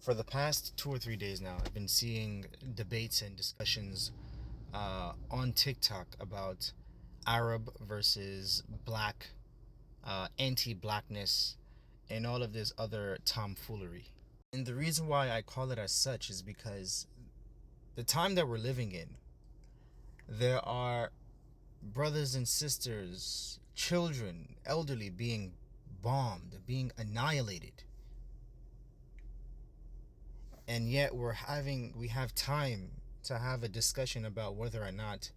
For the past 2 or 3 days now, I've been seeing debates and discussions on TikTok about Arab versus black, anti-blackness, and all of this other tomfoolery. And the reason why I call it as such is because the time that we're living in, there are brothers and sisters, children, elderly being bombed, being annihilated. And yet we have time to have a discussion about whether or not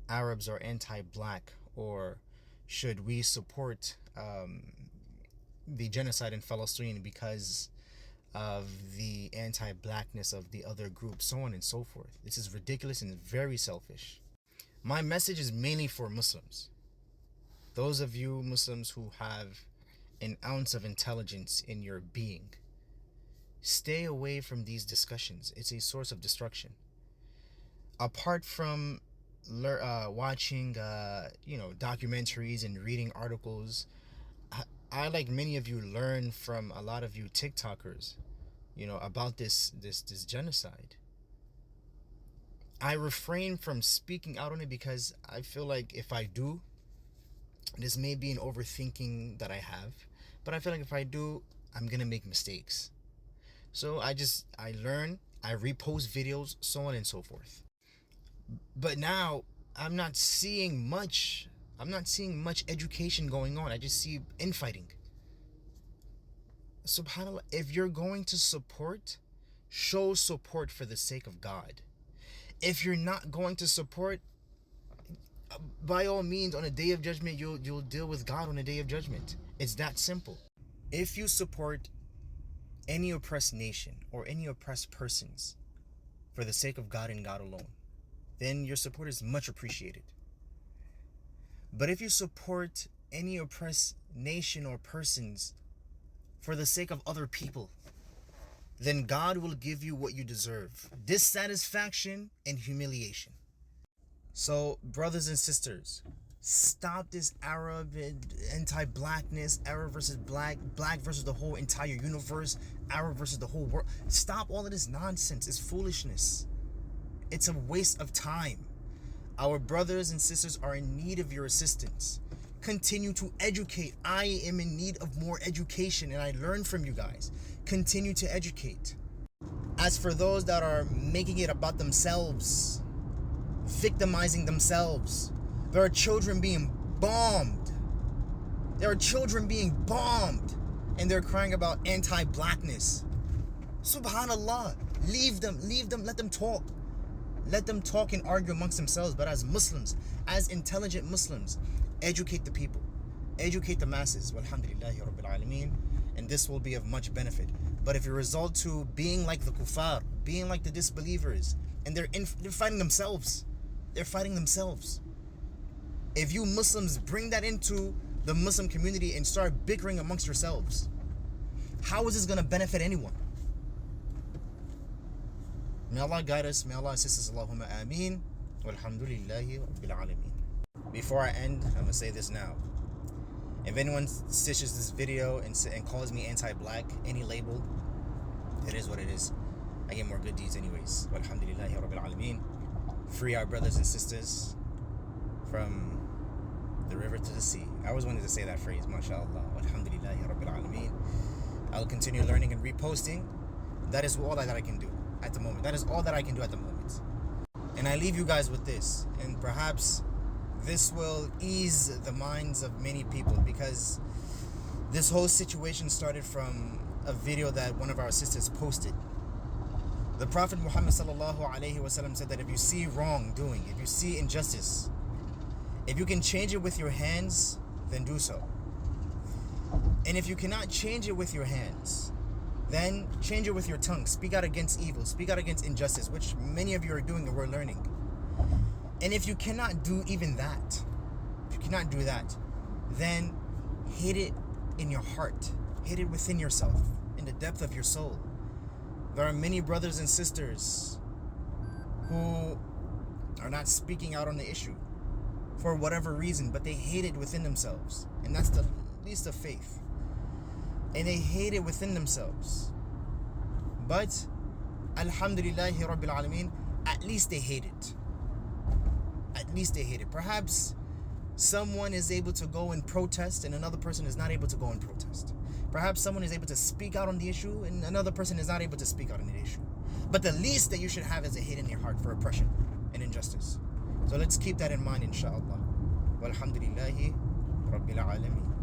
Arabs are anti-black, or should we support the genocide in Palestine because of the anti-blackness of the other group, so on and so forth. This is ridiculous and very selfish. My message is mainly for Muslims. Those of you Muslims who have an ounce of intelligence in your being, stay away from these discussions. It's a source of destruction. Apart from watching documentaries and reading articles, I, like many of you, learn from a lot of you TikTokers about this genocide. I refrain from speaking out on it because I feel like if I do, this may be an overthinking that I have, but I feel like if I do, I'm gonna make mistakes. So I learn, I repost videos, so on and so forth. But now I'm not seeing much education going on. I just see infighting. SubhanAllah, if you're going to support, show support for the sake of God. If you're not going to support, by all means, on a day of judgment, you'll deal with God on a day of judgment. It's that simple. If you support any oppressed nation or any oppressed persons for the sake of God and God alone, then your support is much appreciated. But if you support any oppressed nation or persons for the sake of other people, then God will give you what you deserve: dissatisfaction and humiliation. So, brothers and sisters, stop this Arab anti-blackness, Arab versus black, black versus the whole entire universe, Arab versus the whole world. Stop all of this nonsense. It's foolishness. It's a waste of time. Our brothers and sisters are in need of your assistance. Continue to educate. I am in need of more education, and I learn from you guys. Continue to educate. As for those that are making it about themselves, victimizing themselves, there are children being bombed. There are children being bombed, and they're crying about anti-blackness. Subhanallah. Leave them, let them talk. Let them talk and argue amongst themselves. But as Muslims, as intelligent Muslims, educate the people, educate the masses. Walhamdulillahi Rabbil Alameen. And this will be of much benefit. But if you result to being like the kuffar, being like the disbelievers, and they're fighting themselves, they're fighting themselves. If you Muslims bring that into the Muslim community and start bickering amongst yourselves, how is this going to benefit anyone? May Allah guide us. May Allah assist us. Allahumma ameen. Walhamdulillahi Rabbil Alameen. Before I end, I'm going to say this now. If anyone stitches this video and calls me anti-black, any label, it is what it is. I get more good deeds anyways. Walhamdulillahi Rabbil Alameen. Free our brothers and sisters from the river to the sea. I always wanted to say that phrase, mashallah. Walhamdulillahi Rabbil Alameen. I'll continue learning and reposting. That is all that I can do at the moment. That is all that I can do at the moment. And I leave you guys with this. And perhaps this will ease the minds of many people, because this whole situation started from a video that one of our sisters posted. The Prophet Muhammad sallallahu alaihi wasallam said that if you see wrongdoing, if you see injustice, if you can change it with your hands, then do so. And if you cannot change it with your hands, then change it with your tongue. Speak out against evil. Speak out against injustice, which many of you are doing and we're learning. And if you cannot do even that, then hid it in your heart. Hid it within yourself, in the depth of your soul. There are many brothers and sisters who are not speaking out on the issue for whatever reason, but they hate it within themselves. And that's the least of faith. And they hate it within themselves. But alhamdulillahi rabbil alameen, at least they hate it. At least they hate it. Perhaps someone is able to go and protest and another person is not able to go and protest. Perhaps someone is able to speak out on the issue and another person is not able to speak out on the issue. But the least that you should have is a hate in your heart for oppression and injustice. So let's keep that in mind, inshallah. Walhamdulillahi rabbil alameen.